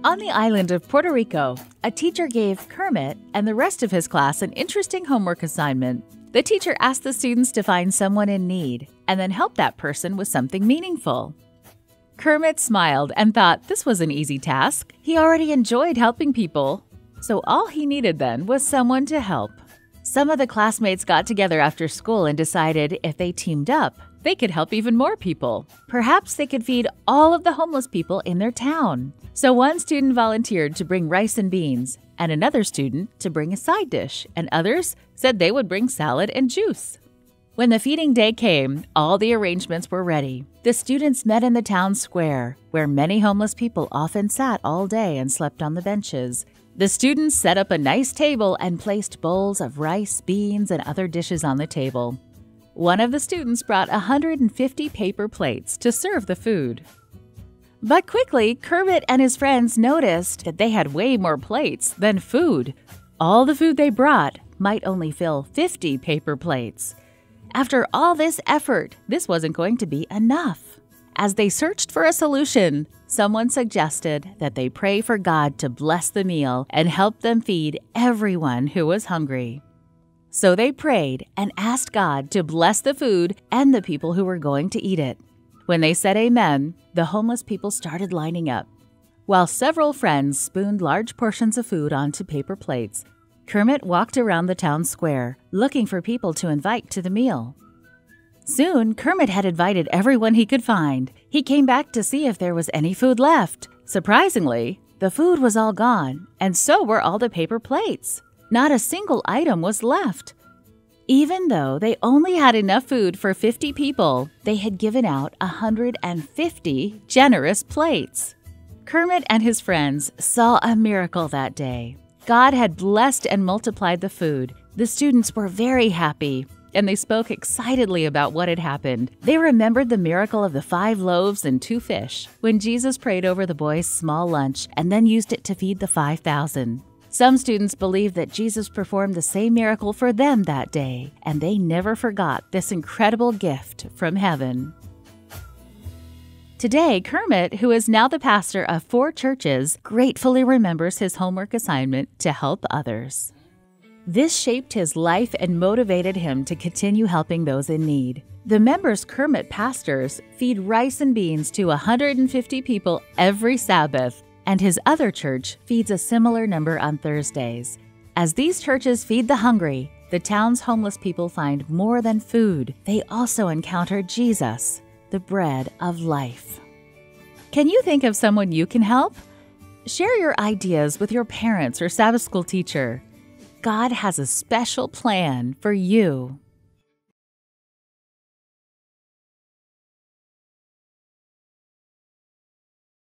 On the island of Puerto Rico, a teacher gave Kermit and the rest of his class an interesting homework assignment. The teacher asked the students to find someone in need and then help that person with something meaningful. Kermit smiled and thought this was an easy task. He already enjoyed helping people, so all he needed then was someone to help. Some of the classmates got together after school and decided if they teamed up, they could help even more people. Perhaps they could feed all of the homeless people in their town. So one student volunteered to bring rice and beans, and another student to bring a side dish, and others said they would bring salad and juice. When the feeding day came, all the arrangements were ready. The students met in the town square, where many homeless people often sat all day and slept on the benches. The students set up a nice table and placed bowls of rice, beans, and other dishes on the table. One of the students brought 150 paper plates to serve the food. But quickly, Kermit and his friends noticed that they had way more plates than food. All the food they brought might only fill 50 paper plates. After all this effort, this wasn't going to be enough. As they searched for a solution, someone suggested that they pray for God to bless the meal and help them feed everyone who was hungry. So they prayed and asked God to bless the food and the people who were going to eat it. When they said amen, the homeless people started lining up. While several friends spooned large portions of food onto paper plates, Kermit walked around the town square, looking for people to invite to the meal. Soon, Kermit had invited everyone he could find. He came back to see if there was any food left. Surprisingly, the food was all gone, and so were all the paper plates. Not a single item was left. Even though they only had enough food for 50 people, they had given out 150 generous plates. Kermit and his friends saw a miracle that day. God had blessed and multiplied the food. The students were very happy, and they spoke excitedly about what had happened. They remembered the miracle of the 5 loaves and 2 fish, when Jesus prayed over the boys' small lunch and then used it to feed the 5,000. Some students believed that Jesus performed the same miracle for them that day, and they never forgot this incredible gift from heaven. Today, Kermit, who is now the pastor of 4 churches, gratefully remembers his homework assignment to help others. This shaped his life and motivated him to continue helping those in need. The members Kermit pastors feed rice and beans to 150 people every Sabbath, and his other church feeds a similar number on Thursdays. As these churches feed the hungry, the town's homeless people find more than food. They also encounter Jesus, the bread of life. Can you think of someone you can help? Share your ideas with your parents or Sabbath school teacher. God has a special plan for you.